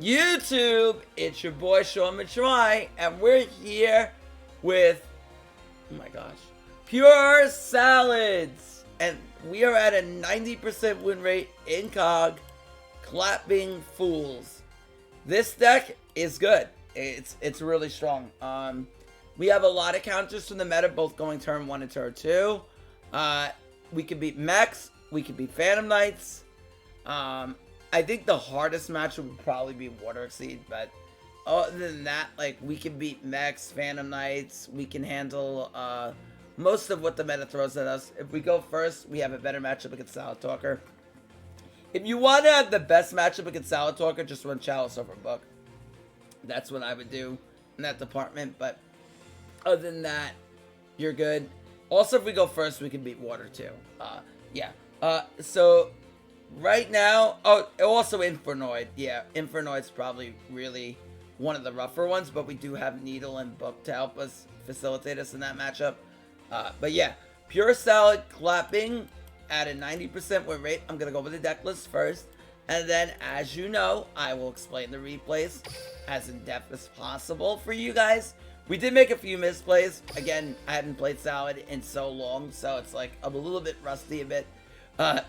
YouTube, it's your boy Sean Matrai I, and we're here with, oh my gosh, Pure Salads, and we are at a 90% win rate in COG, Clapping Fools. This deck is good. It's really strong. We have a lot of counters from the meta, both going turn 1 and turn 2. We can beat Mekks, we can beat Phantom Knights. I think the hardest matchup would probably be Water Exceed, but other than that, like, we can beat Mekks, Phantom Knights, we can handle most of what the meta throws at us. If we go first, we have a better matchup against Salad Talker. If you want to have the best matchup against Salad Talker, just run Chalice over Book. That's what I would do in that department, but other than that, you're good. Also, if we go first, we can beat Water too. So right now, oh, also Infernoid. Yeah, Infernoid's probably really one of the rougher ones, but we do have Needle and Book to help us facilitate us in that matchup. But yeah, Pure Salad Clapping at a 90% win rate. I'm gonna go with the deck list first, and then, as you know, I will explain the replays as in depth as possible for you guys. We did make a few misplays. Again, I hadn't played Salad in so long, so it's like I'm a little bit rusty a bit.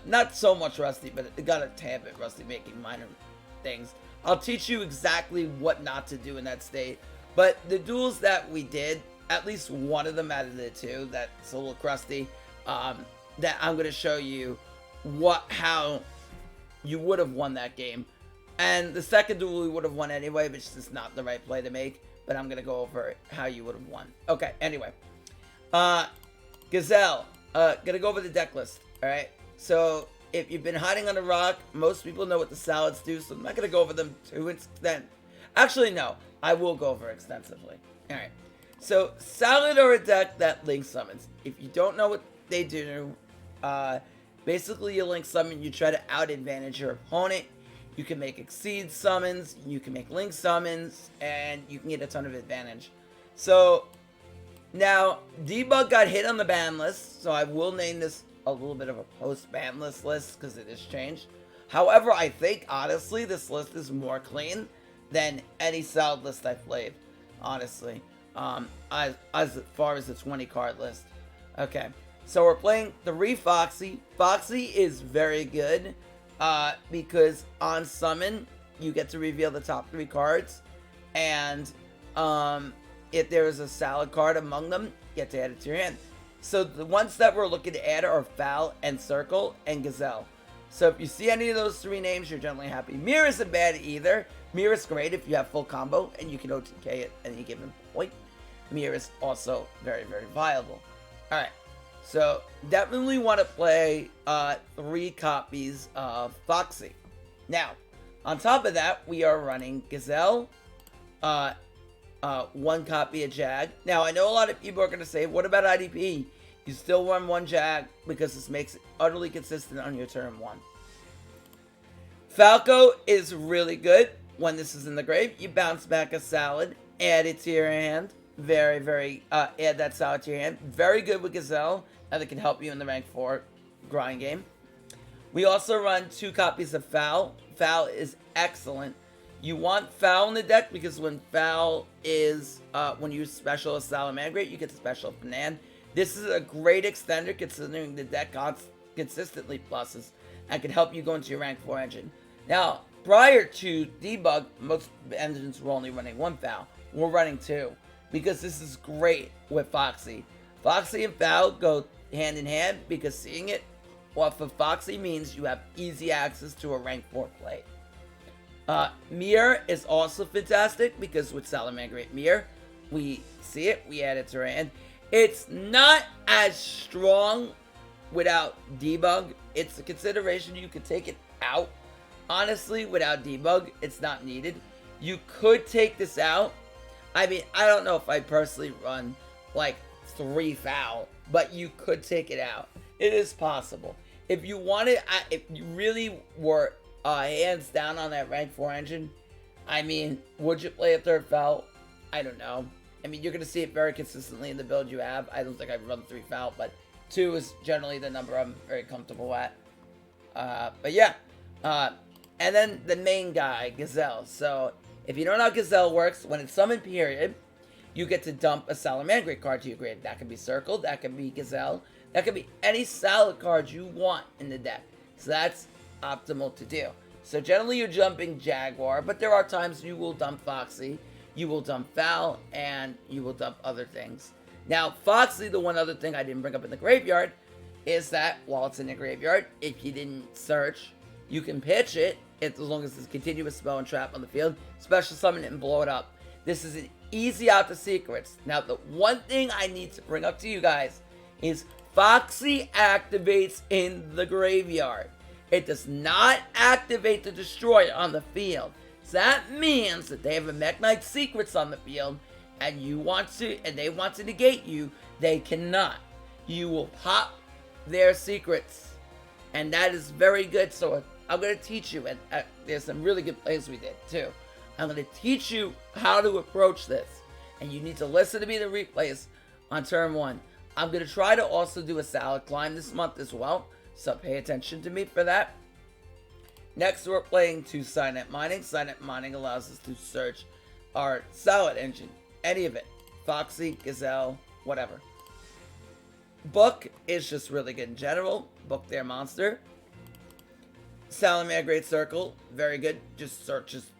Not so much rusty, but it got a tad bit rusty making minor things. I'll teach you exactly what not to do in that state. But the duels that we did, at least one of them out of the two that's a little crusty, that I'm going to show you how you would have won that game. And the second duel we would have won anyway, but it's just not the right play to make. But I'm going to go over how you would have won. Okay, anyway. Gazelle. Gonna go over the deck list, alright? So, if you've been hiding on a rock, most people know what the salads do, so I'm not going to go over them to extent. Actually, no. I will go over extensively. Alright. So, Salad are a deck that link summons. If you don't know what they do, basically you link summon, you try to out-advantage your opponent. You can make Exceed summons, you can make link summons, and you can get a ton of advantage. So, now, Debug got hit on the ban list, so I will name this a little bit of a post-ban list because it has changed. However, I think, honestly, this list is more clean than any Salad list I've played, honestly, as far as the 20-card list. Okay, so we're playing 3 Foxy. Foxy is very good. Because on summon, you get to reveal the top 3 cards, and if there is a Salad card among them, you get to add it to your hand. So the ones that we're looking to add are Foul and Circle and Gazelle. So if you see any of those 3 names, you're generally happy. Mirror isn't bad either. Mirror is great if you have full combo and you can OTK it and you give him a point. Mirror is also very, very viable. Alright. So, definitely want to play 3 copies of Foxy. Now, on top of that, we are running Gazelle, 1 copy of Jag. Now, I know a lot of people are going to say, what about IDP? You still run 1 Jag because this makes it utterly consistent on your turn 1. Falco is really good. When this is in the grave, you bounce back a Salad, add it to your hand. Very, very, add that Salad to your hand. Very good with Gazelle, and it can help you in the rank 4 grind game. We also run 2 copies of Foul. Foul is excellent. You want Foul in the deck because when Foul is, when you special a Salamangreat, you get the special from Nan. This is a great extender considering the deck consistently pluses and can help you go into your rank 4 engine. Now, prior to Debug, most engines were only running 1 Foul. We're running 2. Because this is great with Foxy. Foxy and Foul go hand in hand because seeing it off of Foxy means you have easy access to a rank 4 play. Mirror is also fantastic because with Salamangreat Mirror, we see it, we add it to our hand. It's not as strong without Debug. It's a consideration. You could take it out. Honestly, without Debug, it's not needed. You could take this out. I mean, I don't know if I personally run, like, 3 Foul, but you could take it out. It is possible. If you wanted, if you really were hands down on that rank 4 engine, I mean, would you play a 3rd Foul? I don't know. I mean, you're going to see it very consistently in the build you have. I don't think I've run 3 Foul, but 2 is generally the number I'm very comfortable at. But yeah. And then the main guy, Gazelle. So if you don't know how Gazelle works, when it's summoned period, you get to dump a Salamangreat card to your grave. That can be Circle, that can be Gazelle, that can be any Salad card you want in the deck. So that's optimal to do. So generally you're jumping Jaguar, but there are times you will dump Foxy, you will dump Fowl, and you will dump other things. Now, Foxy, the one other thing I didn't bring up in the graveyard, is that while it's in the graveyard, if you didn't search, you can pitch it, as long as it's a continuous spell and trap on the field, special summon it and blow it up. This is an easy out to secrets. Now, the one thing I need to bring up to you guys is Foxy activates in the graveyard. It does not activate to destroy it on the field. So that means that they have a Mech Knights secrets on the field, and you want to, and they want to negate you, they cannot. You will pop their secrets, and that is very good. So I'm going to teach you, and there's some really good plays we did too. I'm going to teach you how to approach this, and you need to listen to me the replays on turn 1. I'm going to try to also do a Salad climb this month as well, so pay attention to me for that. Next, we're playing 2 Signet Mining. Signet Mining allows us to search our Salad engine, any of it, Foxy, Gazelle, whatever. Book is just really good in general. Book their monster. Salamangreat Circle, very good. Just searches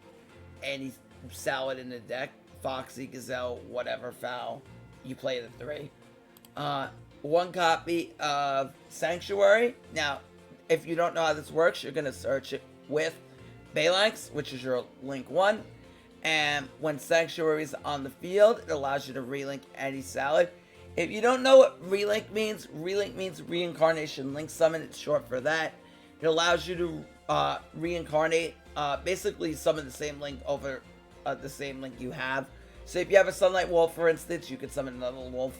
any Salad in the deck. Foxy, Gazelle, whatever, Fowl. You play the 3. 1 copy of Sanctuary. Now, if you don't know how this works, you're going to search it with Phalanx, which is your link 1. And when Sanctuary is on the field, it allows you to relink any Salad. If you don't know what relink means reincarnation link summon. It's short for that. It allows you to reincarnate, basically summon the same link over the same link you have. So if you have a Sunlight Wolf, for instance, you could summon another wolf,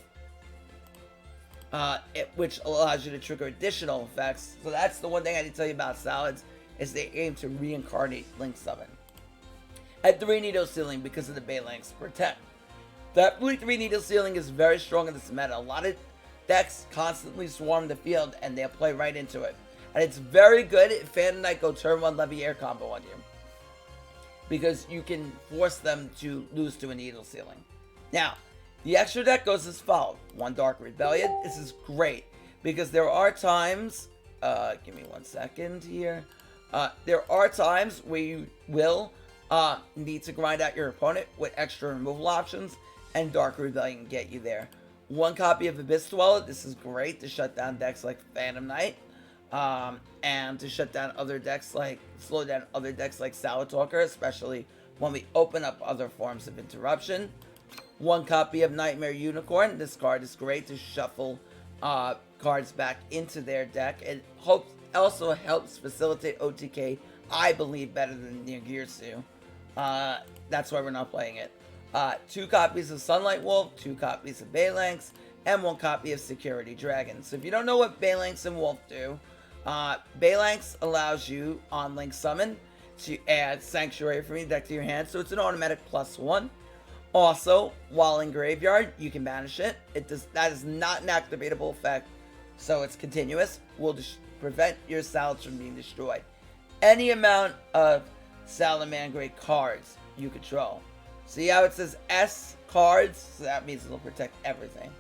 which allows you to trigger additional effects. So that's the one thing I need to tell you about Salads, is they aim to reincarnate link summon. At 3 Needle Ceiling because of the Phalanx Protect. That 3 Needle Ceiling is very strong in this meta. A lot of decks constantly swarm the field and they'll play right into it. And it's very good if Phantom Knight go turn 1 Leviair combo on you, because you can force them to lose to a Needle Ceiling. Now, the extra deck goes as follows. 1 Dark Rebellion. This is great because there are times, give me 1 second here. There are times where you will need to grind out your opponent with extra removal options, and Dark Rebellion can get you there. 1 copy of Abyss Dweller. This is great to shut down decks like Phantom Knight, and to shut down other decks like, slow down other decks like Salad Talker, especially when we open up other forms of interruption. 1 copy of Nightmare Unicorn. This card is great to shuffle cards back into their deck. It also helps facilitate OTK, I believe, better than Nirgirsu. That's why we're not playing it. 2 copies of Sunlight Wolf, 2 copies of Phalanx, and 1 copy of Security Dragon. So if you don't know what Phalanx and Wolf do, Phalanx allows you on Link Summon to add Sanctuary from your deck to your hand, so it's an automatic +1. Also, while in graveyard, you can banish it. That is not an activatable effect, so it's continuous. Will prevent your Salads from being destroyed. Any amount of Salamangreat cards you control. See how it says S cards? So that means it'll protect everything.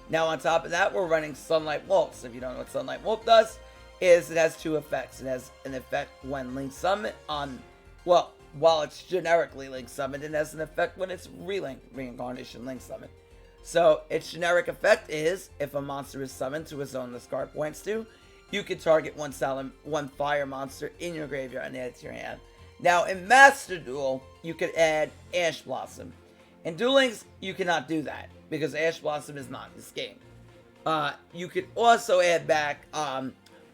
Now on top of that, we're running Sunlight Wolf. So if you don't know what Sunlight Wolf does, is it has 2 effects. It has an effect when Link Summon on, well, while it's generically Link Summoned, it has an effect when it's Reincarnation Link Summon. So its generic effect is, if a monster is summoned to a zone this card points to, you can target 1 fire monster in your graveyard and add it to your hand. Now in Master Duel, you could add Ash Blossom. In Duel Links, you cannot do that, because Ash Blossom is not this game. You could also add back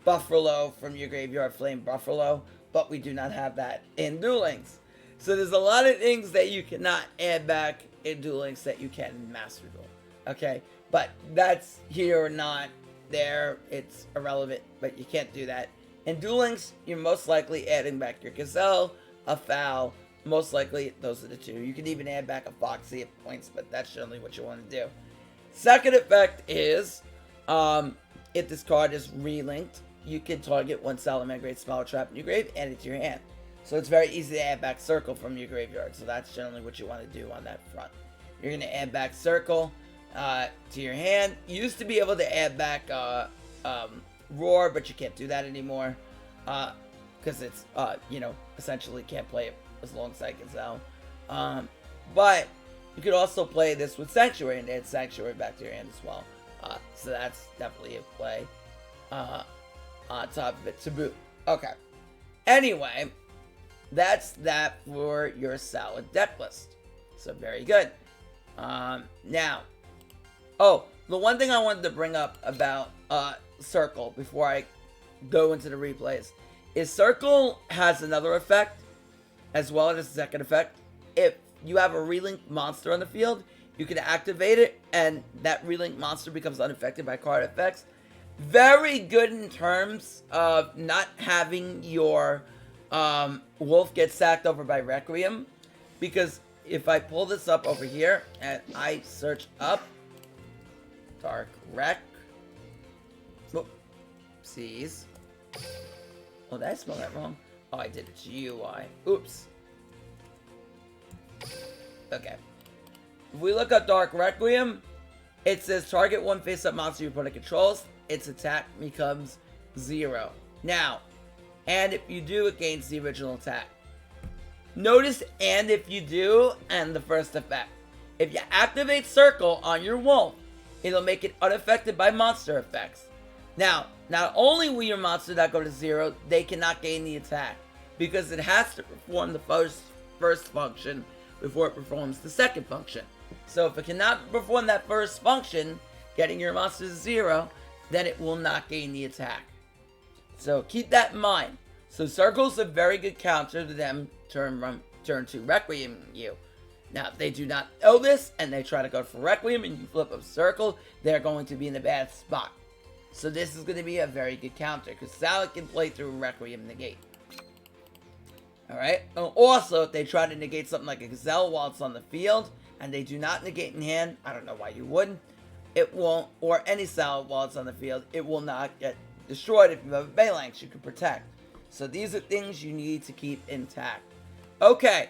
Buffalo from your graveyard, Flame Buffalo, but we do not have that in Duel Links. So there's a lot of things that you cannot add back in Duel Links that you can in Master Duel. Okay, but that's here or not there. It's irrelevant, but you can't do that. In Duel Links, you're most likely adding back your Gazelle, a Fowl. Most likely, those are the 2. You can even add back a Foxy at points, but that's generally what you want to do. Second effect is, if this card is relinked, you can target 1 Salamangreat Spell Trap in your grave, add it to your hand. So it's very easy to add back Circle from your graveyard. So that's generally what you want to do on that front. You're going to add back Circle to your hand. You used to be able to add back Roar, but you can't do that anymore. Because it's, essentially can't play it as alongside Gazelle. But you could also play this with Sanctuary and add Sanctuary back to your hand as well. So that's definitely a play on top of it to boot. Okay. Anyway, that's that for your Salad deck list. So very good. Now, the one thing I wanted to bring up about Circle before I go into the replays is Circle has another effect as well as a second effect. If you have a relinked monster on the field, you can activate it and that relinked monster becomes unaffected by card effects. Very good in terms of not having your wolf get sacked over by Requiem, because if I pull this up over here and I search up Dark Rec, oopsies. Oh, did I spell that wrong? Oh, I did. It's UI. Oops. Okay. If we look up Dark Requiem, it says target one face-up monster your opponent controls. Its attack becomes 0. Now, and if you do, it gains the original attack. Notice and if you do, and the first effect. If you activate Circle on your wolf, it'll make it unaffected by monster effects. Now, not only will your monster not go to 0, they cannot gain the attack, because it has to perform the first function before it performs the second function. So if it cannot perform that first function, getting your monster to 0, then it will not gain the attack. So keep that in mind. So Circle's a very good counter to them turn 2 Requiem you. Now, if they do not know this, and they try to go for Requiem, and you flip up Circle, they're going to be in a bad spot. So this is going to be a very good counter, because Salad can play through Requiem negate. Alright? Also, if they try to negate something like a Gazelle while it's on the field, and they do not negate in hand, I don't know why you wouldn't, it won't, or any Salad while it's on the field, it will not get destroyed if you have a Phalanx you can protect. So these are things you need to keep intact. Okay,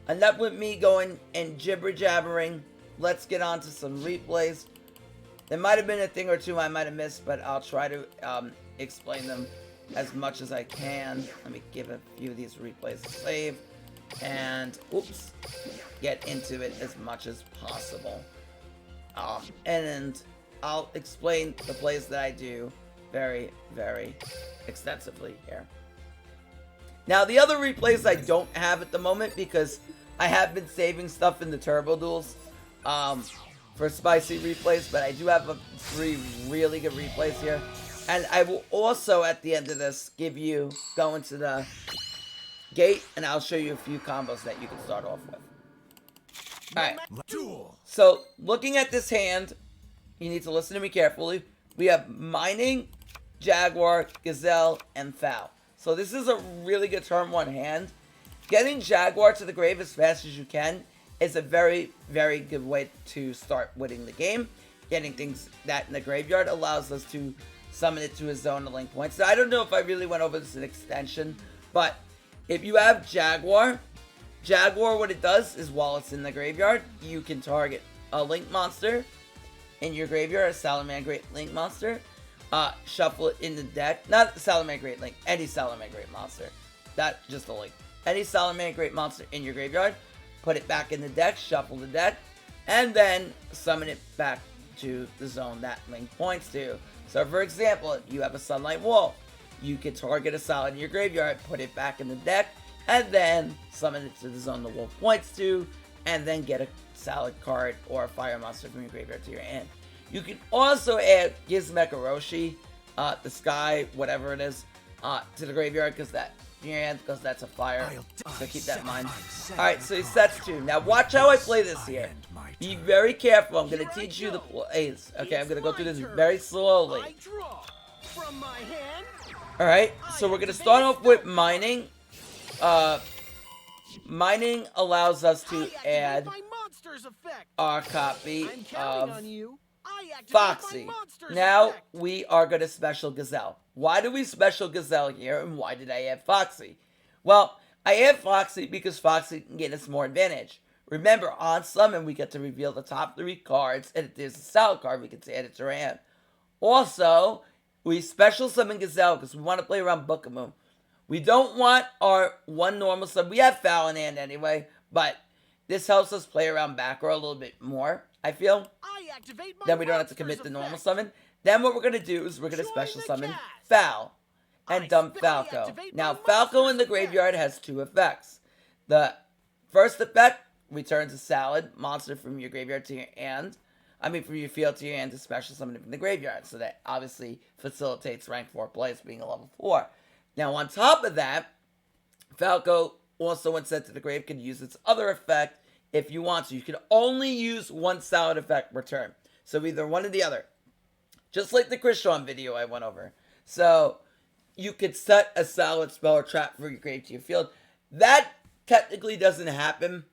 enough with me going and jibber-jabbering. Let's get on to some replays. There might have been a thing or two I might have missed, but I'll try to explain them as much as I can. Let me give a few of these replays a save. And, oops, get into it as much as possible. And I'll explain the plays that I do very, very extensively here. Now, the other replays I don't have at the moment because I have been saving stuff in the Turbo Duels for spicy replays, but I do have 3 really good replays here. And I will also, at the end of this, go into the gate, and I'll show you a few combos that you can start off with. Alright, so looking at this hand, you need to listen to me carefully. We have Mining, Jaguar, Gazelle, and Foul. So this is a really good turn 1 hand. Getting Jaguar to the grave as fast as you can is a very, very good way to start winning the game. Getting things that in the graveyard allows us to summon it to a zone to link points. So I don't know if I really went over this in extension, but if you have Jaguar, what it does is while it's in the graveyard, you can target a link monster in your graveyard, a Salamangreat link monster, shuffle it in the deck, not Salamangreat link, any Salamangreat monster, not just a link, any Salamangreat monster in your graveyard, put it back in the deck, shuffle the deck, and then summon it back to the zone that link points to. So for example, if you have a Sunlight Wolf, you can target a Salad in your graveyard, put it back in the deck, and then summon it to the zone the wolf points to, and then get a Salad card or a fire monster from your graveyard to your hand. You can also add Gizmeck the Sky, whatever it is, to the graveyard because that's a fire. So keep that in mind. Alright, so he sets 2. Now watch how I play this here. Be very careful. I'm going to teach you the plays. Okay, I'm going to go through this very slowly. Alright, so we're going to start off with Mining. Mining allows us to add our copy of Foxy. Now we are going to special Gazelle. Why do we special Gazelle here, and why did I add Foxy? Well, I add Foxy because Foxy can get us more advantage. Remember, on summon, we get to reveal the top 3 cards, and if there's a salad card, we can add it to our hand. Also, we special summon Gazelle because we want to play around Bookamoo. We don't want our one normal summon. We have Foul in hand anyway, but this helps us play around back row a little bit more, I feel. Then we don't have to commit the normal summon. Then what we're going to do is we're going to special summon Foul and dump Falco. Now, Falco in the graveyard has 2 effects. The first effect returns a salad monster from your graveyard to your hand. From your field to your hand to special summon it from the graveyard. So that obviously facilitates rank 4 plays being a level 4. Now, on top of that, Falco also, when sent to the grave, can use its other effect if you want to. You can only use 1 salad effect per turn. So either one or the other. Just like the Chris Sean video I went over. So you could set a salad spell or trap for your grave to your field. That technically doesn't happen.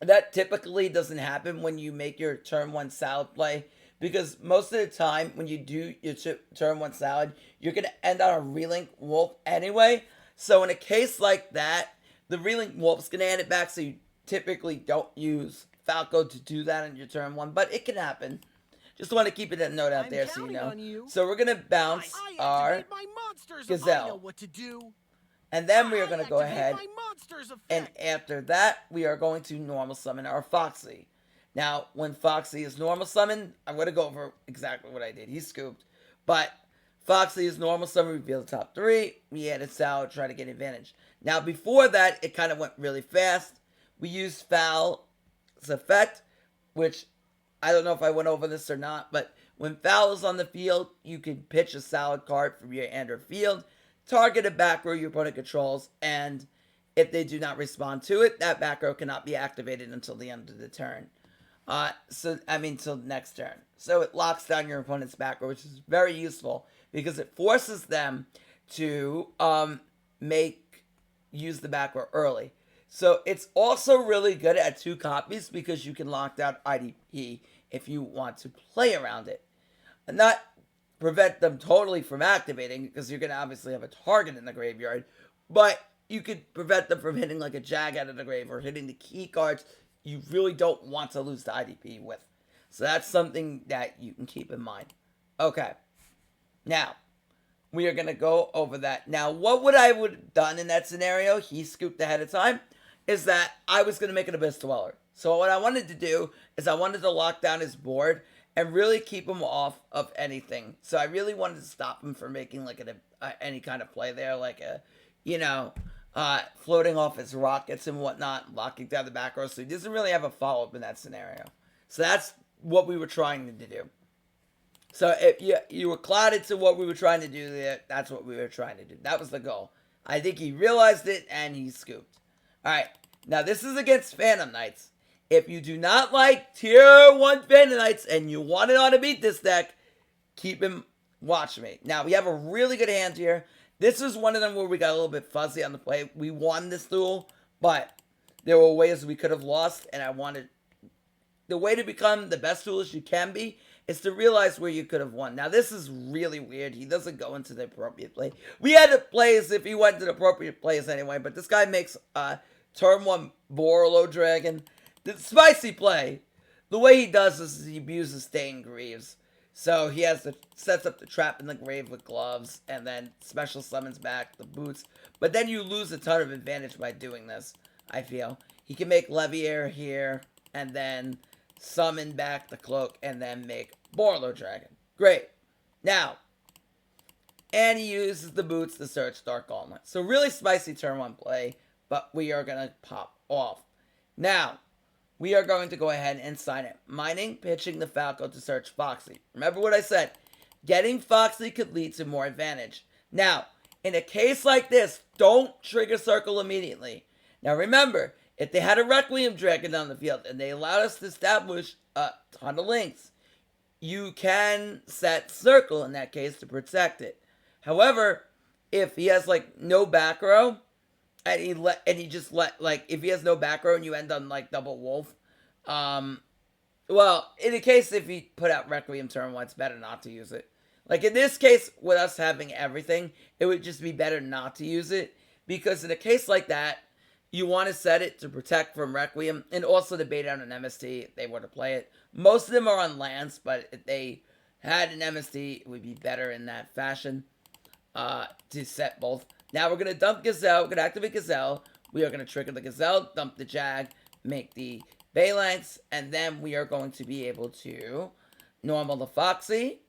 That typically doesn't happen when you make your turn 1 salad play. Because most of the time, when you do your turn 1 salad, you're going to end on a relink wolf anyway. So in a case like that, the relink wolf's going to hand it back. So you typically don't use Falco to do that on your turn 1. But it can happen. Just want to keep it a note out there so you know. So we're going to bounce our Gazelle. And then we are going to go ahead, and after that, we are going to normal summon our Foxy. Now, when Foxy is normal summoned, I'm going to go over exactly what I did. He scooped. But Foxy is normal summon, reveal the top 3. We added Salad, try to get advantage. Now, before that, it kind of went really fast. We used Foul's effect, which I don't know if I went over this or not, but when Foul is on the field, you can pitch a Salad card from your hand or field, target a back row your opponent controls, and if they do not respond to it, that back row cannot be activated until the end of the turn. Till next turn. So it locks down your opponent's back row, which is very useful because it forces them to use the back row early. So it's also really good at 2 copies because you can lock down IDP if you want to play around it. And not prevent them totally from activating because you're going to obviously have a target in the graveyard, but you could prevent them from hitting like a Jag out of the grave or hitting the key cards you really don't want to lose the IDP with. So that's something that you can keep in mind. Okay. Now, we are going to go over that. Now, what would I would have done in that scenario, he scooped ahead of time, is that I was going to make an Abyss Dweller. So what I wanted to do is I wanted to lock down his board and really keep him off of anything. So I really wanted to stop him from making like any kind of play there, like floating off his rockets and whatnot, locking down the back row. So he doesn't really have a follow-up in that scenario. So that's what we were trying to do. So if you were clouded to what we were trying to do there, that's what we were trying to do. That was the goal. I think he realized it and he scooped. All right. Now this is against Phantom Knights. If you do not like tier 1 Phantom Knights and you want to know how to beat this deck, keep him, watch me. Now we have a really good hand here. This is one of them where we got a little bit fuzzy on the play. We won this duel, but there were ways we could have lost, and I wanted... The way to become the best duelist you can be is to realize where you could have won. Now, this is really weird. He doesn't go into the appropriate play. We had to play as if he went to the appropriate plays anyway, but this guy makes turn 1 Borolo Dragon. The spicy play. The way he does this is he abuses Stained Greaves. So he sets up the trap in the grave with gloves, and then special summons back the boots. But then you lose a ton of advantage by doing this, I feel. He can make Leviair here, and then summon back the cloak, and then make Borlo Dragon. Great. Now, and he uses the boots to search Dark Gauntlet. So really spicy turn 1 play, but we are going to pop off. Now, we are going to go ahead and sign it. Mining, pitching the Falco to search Foxy. Remember what I said. Getting Foxy could lead to more advantage. Now, in a case like this, don't trigger Circle immediately. Now remember, if they had a Requiem Dragon on the field and they allowed us to establish a ton of links, you can set Circle in that case to protect it. However, if he has no back row, and if he has no back row and you end on double wolf, well, in a case if he put out Requiem turn 1, it's better not to use it. In this case, with us having everything, it would just be better not to use it, because in a case like that, you want to set it to protect from Requiem and also to bait out an MST if they were to play it. Most of them are on lands, but if they had an MST, it would be better in that fashion to set both. Now we're going to dump Gazelle. We're going to activate Gazelle. We are going to trigger the Gazelle, dump the Jag, make the Phalanx, and then we are going to be able to normal the Foxy,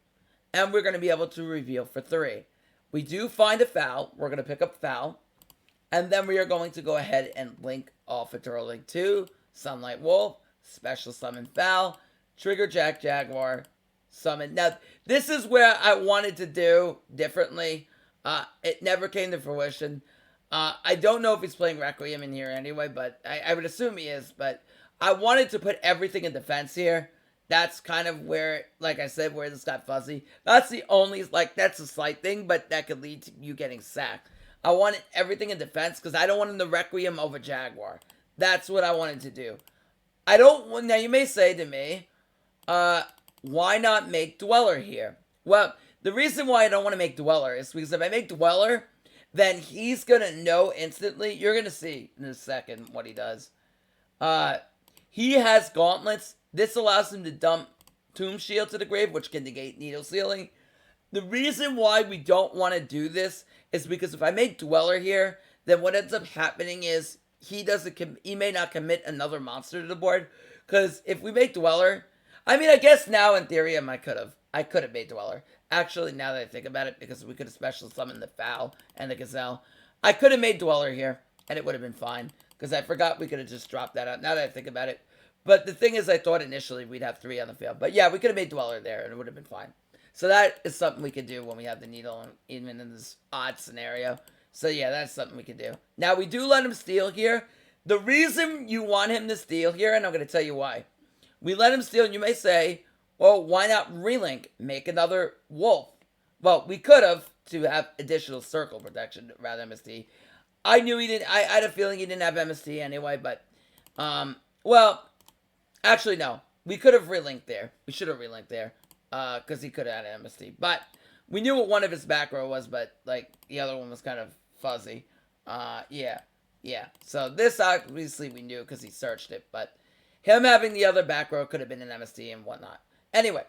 and we're going to be able to reveal for 3. We do find a Foul. We're going to pick up Foul. And then we are going to go ahead and link off of Turtle Link 2, Sunlight Wolf, Special Summon Foul, Trigger Jack Jaguar, Summon. Now, this is where I wanted to do differently. It never came to fruition. I don't know if he's playing Requiem in here anyway, but I would assume he is. But I wanted to put everything in defense here. That's kind of where, like I said, where this got fuzzy. That's the only, like, that's a slight thing, but that could lead to you getting sacked. I wanted everything in defense because I don't want him to Requiem over Jaguar. That's what I wanted to do. I don't... Now, you may say to me, why not make Dweller here? Well, the reason why I don't want to make Dweller is because if I make Dweller, then he's going to know instantly. You're going to see in a second what he does. He has Gauntlets. This allows him to dump Tomb Shield to the grave, which can negate Needle Sealing. The reason why we don't want to do this is because if I make Dweller here, then what ends up happening is he may not commit another monster to the board. Because if we make Dweller, I mean, I guess now in theory I could have made Dweller. Actually, now that I think about it, because we could have special summoned the Foul and the Gazelle, I could have made Dweller here, and it would have been fine. Because I forgot we could have just dropped that out. Now that I think about it. But the thing is, I thought initially we'd have 3 on the field. But yeah, we could have made Dweller there, and it would have been fine. So that is something we could do when we have the Needle, even in this odd scenario. So yeah, that's something we could do. Now, we do let him steal here. The reason you want him to steal here, and I'm going to tell you why. We let him steal, and you may say, well, why not relink? Make another Wolf. Well, we could have to have additional circle protection rather than MST. I knew he didn't. I had a feeling he didn't have MST anyway, but, well, actually, no. We could have relinked there. We should have relinked there. Because he could have had MST. But we knew what one of his back row was, but, like, the other one was kind of fuzzy. Yeah. So this, obviously, we knew because he searched it. But him having the other back row could have been an MST and whatnot. Anyway,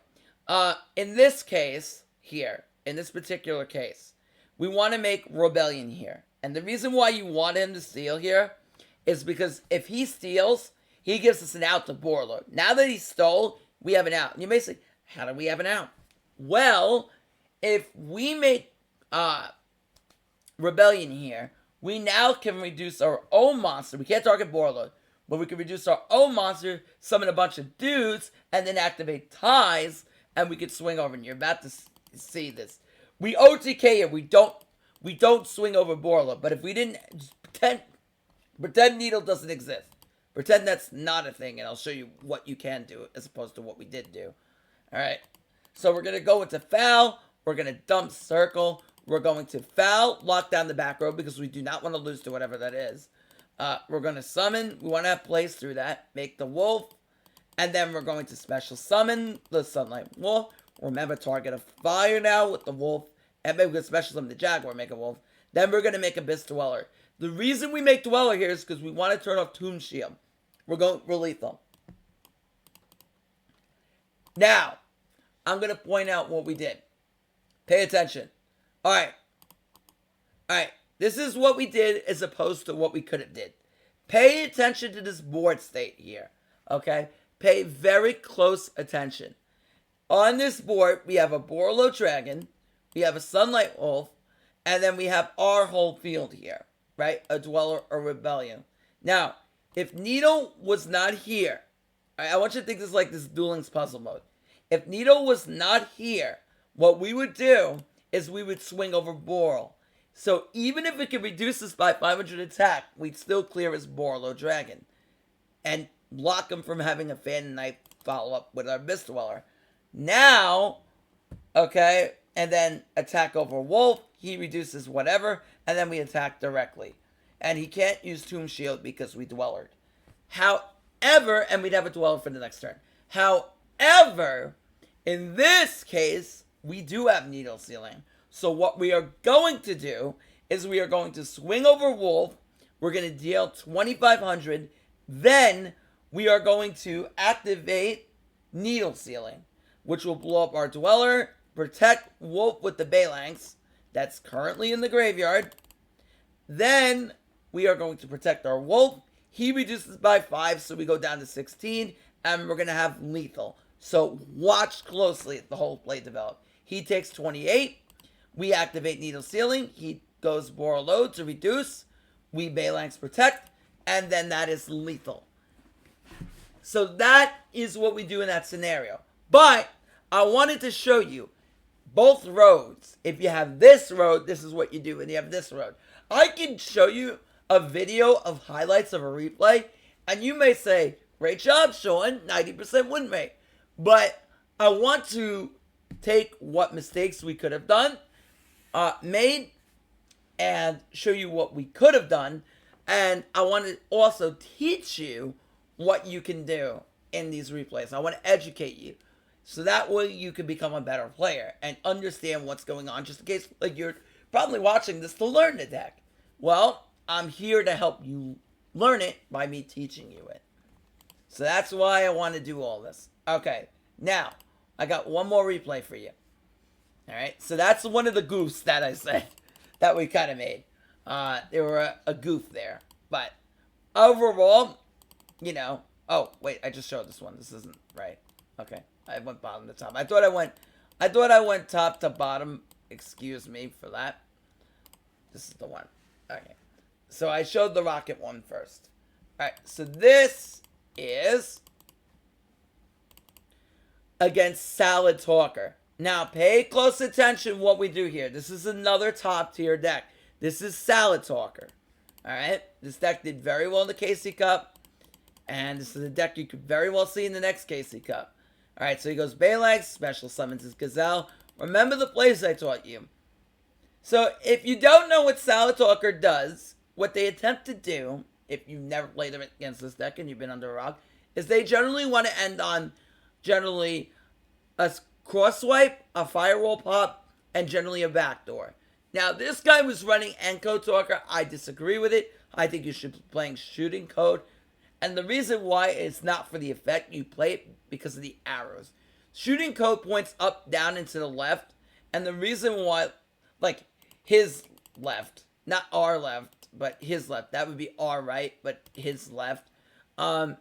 in this case, here, in this particular case, we want to make Rebellion here. And the reason why you want him to steal here is because if he steals, he gives us an out to Borlo. Now that he stole, we have an out. And you may say, how do we have an out? Well, if we make Rebellion here, we now can reduce our own monster. We can't target Borlo, but we can reduce our own monster, summon a bunch of dudes, and then activate ties, and we could swing over. And you're about to see this. We OTK here. We don't swing over Borlo. But if we didn't, pretend Needle doesn't exist. Pretend that's not a thing, and I'll show you what you can do as opposed to what we did do. Alright, so we're going to go into Foul, we're going to dump Circle, we're going to Foul, lock down the back row because we do not want to lose to whatever that is. We're going to Summon, we want to have plays through that, make the Wolf, and then we're going to Special Summon the Sunlight Wolf. Remember, target a fire now with the Wolf, and maybe we can Special Summon the Jaguar, make a Wolf. Then we're going to make Abyss Dweller. The reason we make Dweller here is because we want to turn off Tomb Shield. We're lethal. Now, I'm going to point out what we did. Pay attention. Alright. This is what we did as opposed to what we could have did. Pay attention to this board state here. Okay? Pay very close attention. On this board, we have a Borlo Dragon, we have a Sunlight Wolf, and then we have our whole field here. Right? A Dweller or Rebellion. Now, if Needle was not here, I want you to think this is like this Duel Links puzzle mode. If Needle was not here, what we would do is we would swing over Borl. So even if it could reduce this by 500 attack, we'd still clear his Borlo Dragon. And block him from having a Phantom Knight follow up with our Abyss Dweller. Now, okay, and then attack over Wolf, he reduces whatever, and then we attack directly. And he can't use Tomb Shield because we Dwellered. However, and we'd have a Dweller for the next turn. However, in this case, we do have Needle Sealing. So what we are going to do is we are going to swing over Wolf. We're going to deal 2,500. Then we are going to activate Needle Sealing, which will blow up our Dweller, protect Wolf with the Phalanx that's currently in the graveyard. Then we are going to protect our Wolf. He reduces by 5, so we go down to 16, and we're going to have Lethal. So watch closely the whole play develop. He takes 28. We activate Needle Sealing. He goes Bore Load to reduce. We Phalanx protect, and then that is lethal. So that is what we do in that scenario. But I wanted to show you both roads. If you have this road, this is what you do. And you have this road. I can show you a video of highlights of a replay, and you may say, great job, Sean, 90% win rate. But I want to take what mistakes we could have done, made, and show you what we could have done. And I want to also teach you what you can do in these replays. I want to educate you, so that way you can become a better player and understand what's going on, just in case like you're probably watching this to learn the deck. Well, I'm here to help you learn it by me teaching you it. So that's why I want to do all this. Okay, now I got one more replay for you. Alright, so that's one of the goofs that I said that we kind of made. There were a goof there. But overall, you know, oh, wait, I just showed this one. This isn't right. Okay, I went bottom to top. I thought I went top to bottom. Excuse me for that. This is the one. Okay. So I showed the rocket one first. Alright, so this is against Salad Talker. Now, pay close attention what we do here. This is another top tier deck. This is Salad Talker. Alright? This deck did very well in the KC Cup. And this is a deck you could very well see in the next KC Cup. Alright, so he goes Phalanx, special summons his Gazelle. Remember the plays I taught you. So, if you don't know what Salad Talker does, what they attempt to do, if you've never played against this deck and you've been under a rock, is they generally want to end on, generally, a cross swipe, a firewall pop, and generally a backdoor. Now, this guy was running Encode Talker. I disagree with it. I think you should be playing Shooting Code. And the reason why it's not for the effect, you play it because of the arrows. Shooting Code points up, down, and to the left. And the reason why, like, his left, not our left, but his left. That would be our right, but his left. What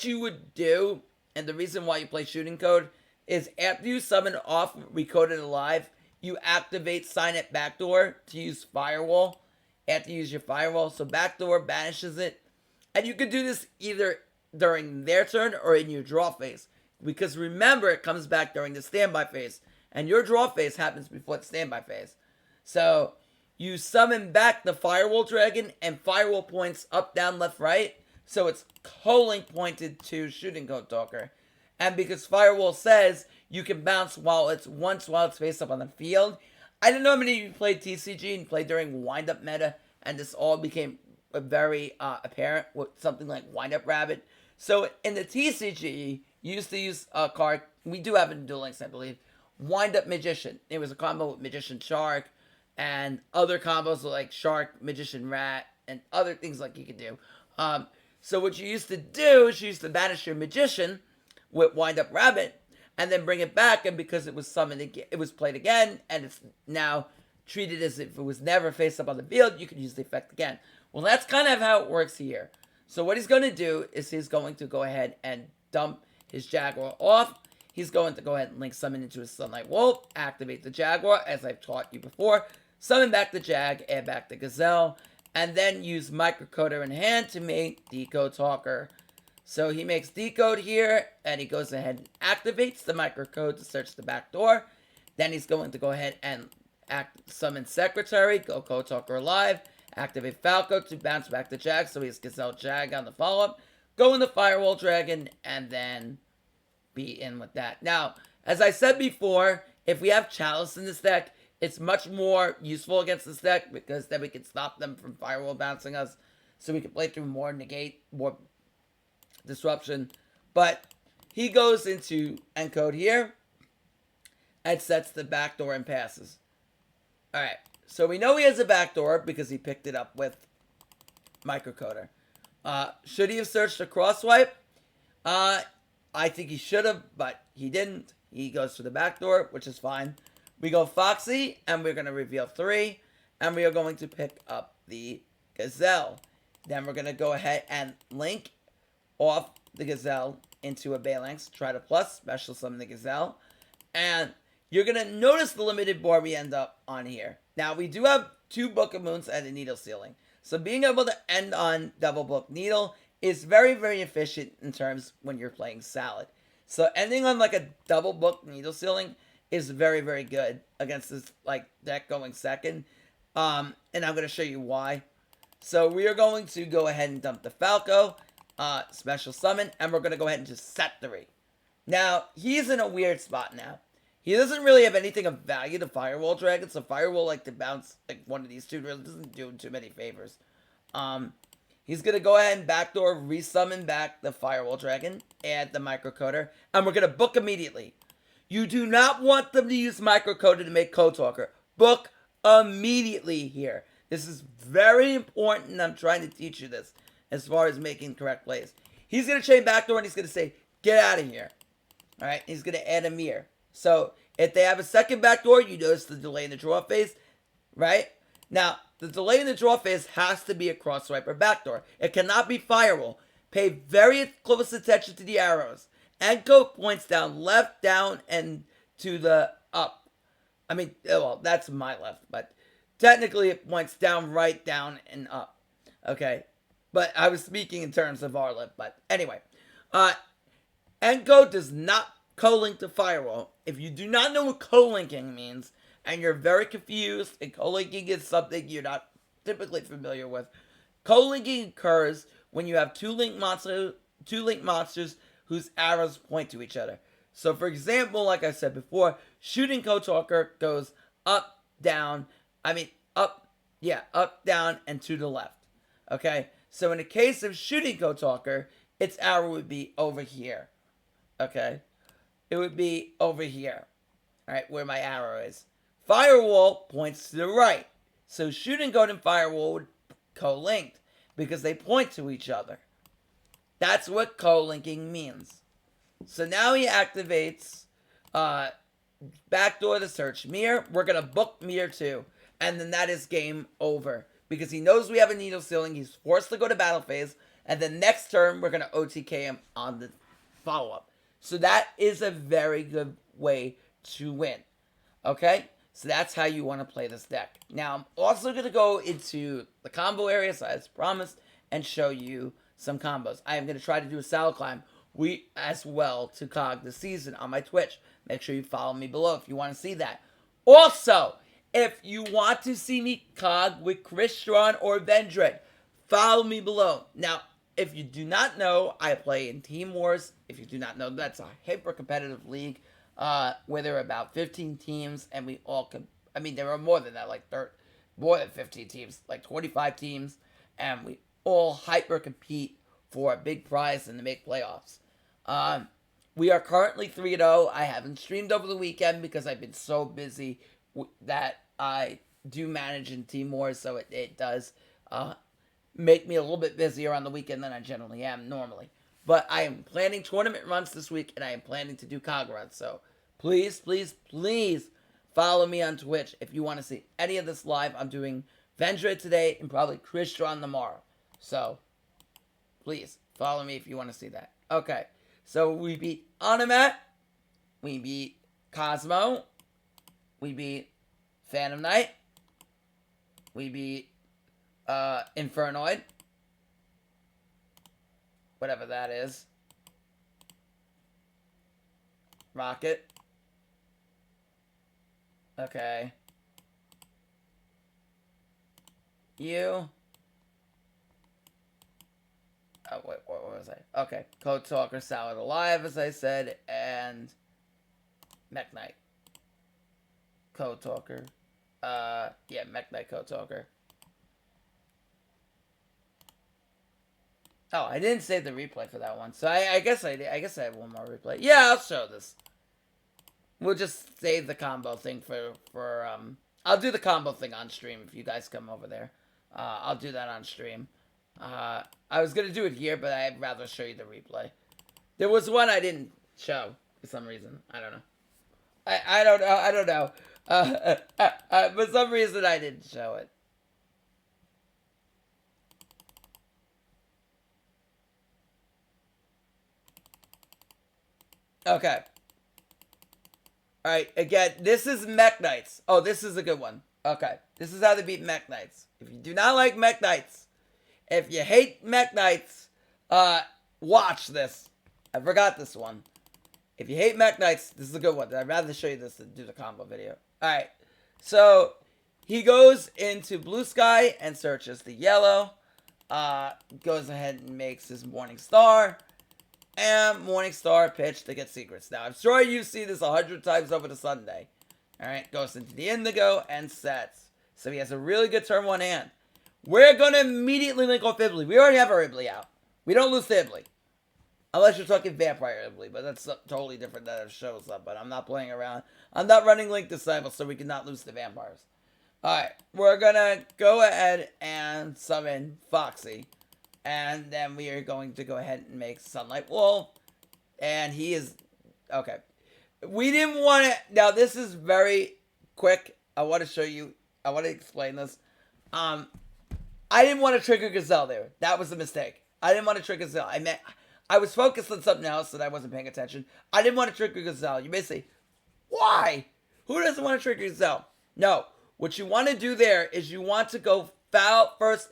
you would do, and the reason why you play Shooting Code, is after you summon off Recoded Alive, you activate Signet Backdoor to use Firewall. After you use your Firewall, so Backdoor banishes it. And you can do this either during their turn or in your draw phase. Because remember, it comes back during the standby phase. And your draw phase happens before the standby phase. So, you summon back the Firewall Dragon, and Firewall points up, down, left, right. So it's co-link pointed to Shooting Code Talker. And because Firewall says you can bounce while it's face up on the field. I don't know how many of you played TCG and played during Wind-Up meta, and this all became very apparent with something like Wind-Up Rabbit. So in the TCG, you used to use a card, we do have it in Duel Links, I believe, Wind-Up Magician. It was a combo with Magician Shark, and other combos like Shark, Magician Rat, and other things like you could do. So what you used to do is you used to banish your Magician with Wind-Up Rabbit, and then bring it back, and because it was summoned again, it was played again, and it's now treated as if it was never face up on the field, you can use the effect again. Well, that's kind of how it works here. So what he's going to do is he's going to go ahead and dump his Jaguar off. He's going to go ahead and link summon into his Sunlight Wolf, activate the Jaguar, as I've taught you before, summon back the Jag, add back the Gazelle, and then use Microcoder in hand to make Decode Talker. So he makes Decode here, and he goes ahead and activates the Microcode to search the back door. Then he's going to go ahead and summon Secretary, go Code Talker Alive, activate Falco to bounce back the Jag, so he has Gazelle Jag on the follow-up, go in the Firewall Dragon, and then be in with that. Now, as I said before, if we have Chalice in this deck, it's much more useful against this deck, because then we can stop them from Firewall bouncing us, so we can play through more negate, more disruption. But he goes into Encode here and sets the back door and passes. Alright, So we know he has a backdoor because he picked it up with microcoder. Should he have searched a crosswipe? I think he should have, but he didn't. He goes to the backdoor, which is fine. We go Foxy, and we're going to reveal 3, and we are going to pick up the Gazelle. Then we're going to go ahead and link off the Gazelle into a Phalanx. Try to plus, special summon the Gazelle. And you're going to notice the limited bar we end up on here. Now, we do have 2 Book of Moons and a Needle Ceiling. So being able to end on Double Book Needle is very, very efficient in terms when you're playing Salad. So ending on like a Double Book Needle Ceiling is very, very good against this like deck going second. And I'm going to show you why. So we are going to go ahead and dump the Falco, special summon, and we're going to go ahead and just set 3. Now, he's in a weird spot now. He doesn't really have anything of value to Firewall Dragon, so Firewall, like, to bounce, like, one of these 2 really doesn't do him too many favors. He's going to go ahead and backdoor, resummon back the Firewall Dragon, add the microcoder, and we're going to book immediately. You do not want them to use microcoder to make Code Talker. Book immediately here. This is very important, and I'm trying to teach you this as far as making correct plays. He's going to chain backdoor, and he's going to say, get out of here. All right, he's going to add a mirror. So, if they have a second backdoor, you notice the delay in the draw phase, right? Now, the delay in the draw phase has to be a cross-swipe or backdoor. It cannot be Firewall. Pay very close attention to the arrows. Echo points down, left, down, and to the up. I mean, well, that's my left, but technically it points down, right, down, and up. Okay? But I was speaking in terms of our left, but anyway. Echo does not co-link to Firewall. If you do not know what co-linking means, and you're very confused, and co-linking is something you're not typically familiar with, co-linking occurs when you have two link monsters whose arrows point to each other. So, for example, like I said before, shooting Code Talker goes up, down, down, and to the left. Okay? So, in the case of shooting Code Talker, its arrow would be over here. Okay? It would be over here. Alright, where my arrow is. Firewall points to the right. So, shooting code and Firewall would co-linked because they point to each other. That's what co-linking means. So now he activates backdoor the search mirror. We're going to book mirror 2. And then that is game over. Because he knows we have a needle ceiling. He's forced to go to battle phase. And then next turn, we're going to OTK him on the follow-up. So that is a very good way to win. Okay? So that's how you want to play this deck. Now, I'm also going to go into the combo area, so as promised, and show you some combos. I am going to try to do a Salad Climb as well to COG this season on my Twitch. Make sure you follow me below if you want to see that. Also, if you want to see me COG with Crystron or Vendred, follow me below. Now, if you do not know, I play in Team Wars. If you do not know, that's a hyper-competitive league where there are about 15 teams, and we all there are more than that, like more than 15 teams, like 25 teams, and we all hyper-compete for a big prize and to make playoffs. We are currently 3-0. I haven't streamed over the weekend because I've been so busy that I do manage in Team Wars, so it does make me a little bit busier on the weekend than I generally am normally. But I am planning tournament runs this week, and I am planning to do COG runs. So please, please, please follow me on Twitch if you want to see any of this live. I'm doing Vendred today and probably Crystron tomorrow. So please follow me if you want to see that. Okay, so we beat Onomat, we beat Cosmo, we beat Phantom Knight, we beat Infernoid, whatever that is, Rocket, okay, you, oh wait, what was I? Okay, Code Talker, Salad Alive, as I said, and Mech Knight. Code Talker. Mech Knight, Code Talker. Oh, I didn't save the replay for that one, so I guess I did. I guess I have one more replay. Yeah, I'll show this. We'll just save the combo thing for I'll do the combo thing on stream if you guys come over there. I'll do that on stream. I was gonna do it here, but I'd rather show you the replay. There was one I didn't show for some reason. I don't know. I don't know. I don't know. For some reason, I didn't show it. Okay. Alright, again, this is Mech Knights. Oh, this is a good one. Okay. This is how to beat Mech Knights. If you do not like Mech Knights, if you hate Mech Knights, watch this. I forgot this one. If you hate Mech Knights, this is a good one. I'd rather show you this than do the combo video. Alright. So, he goes into Blue Sky and searches the yellow. Goes ahead and makes his Morning Star. And Morning Star pitch to get secrets. Now, I'm sure you see this 100 times over the Sunday. Alright, goes into the Indigo and sets. So he has a really good turn one hand. We're going to immediately link off Ibley. We already have our Ibley out. We don't lose to Ibley. Unless you're talking Vampire Ibley, but that's totally different that it shows up. But I'm not playing around. I'm not running Link Disciple, so we cannot lose the Vampires. Alright, we're going to go ahead and summon Foxy. And then we are going to go ahead and make Sunlight Wolf. And he is... Okay. We didn't want to... Now, this is very quick. I want to show you... I want to explain this. I didn't want to trigger Gazelle there. That was a mistake. I didn't want to trigger Gazelle. I was focused on something else that I wasn't paying attention. I didn't want to trigger Gazelle. You may say, why? Who doesn't want to trigger Gazelle? No. What you want to do there is you want to go first...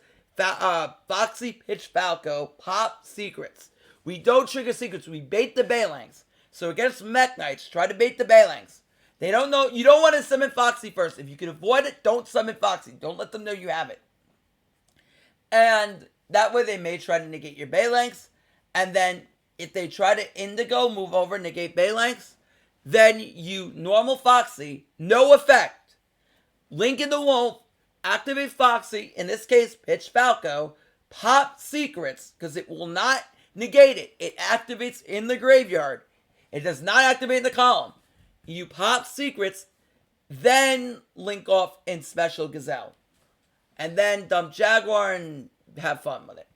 Foxy, pitch, Falco, pop secrets. We don't trigger secrets. We bait the Balangs. So against Mech Knights, try to bait the Balangs. They don't know. You don't want to summon Foxy first. If you can avoid it, don't summon Foxy. Don't let them know you have it. And that way they may try to negate your Balangs. And then if they try to Indigo, move over, negate Balangs, then you normal Foxy, no effect. Link in the Wolf. Activate Foxy, in this case, pitch Falco, pop secrets, because it will not negate it. It activates in the graveyard. It does not activate in the column. You pop secrets, then link off in Special Gazelle. And then dump Jaguar and have fun with it.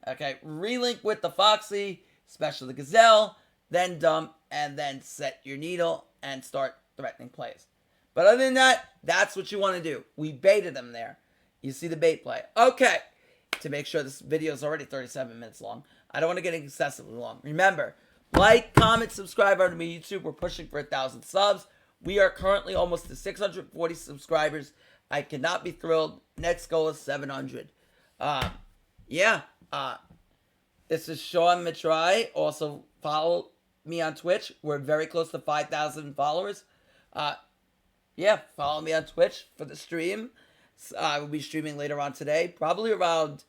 Okay, relink with the Foxy, Special the Gazelle, then dump, and then set your needle and start threatening plays. But other than that, that's what you want to do. We baited them there. You see the bait play. Okay. To make sure this video is already 37 minutes long. I don't want to get excessively long. Remember, like, comment, subscribe on my YouTube. We're pushing for 1,000 subs. We are currently almost to 640 subscribers. I cannot be thrilled. Next goal is 700. This is Sean Matrai. Also, follow me on Twitch. We're very close to 5,000 followers. Follow me on Twitch for the stream. I will be streaming later on today, probably around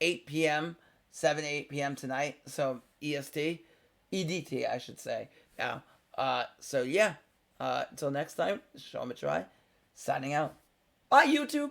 8 p.m., 7 to 8 p.m. tonight. So, EST. EDT, I should say. Now, until next time, Sean Matrai, signing out. Bye, YouTube.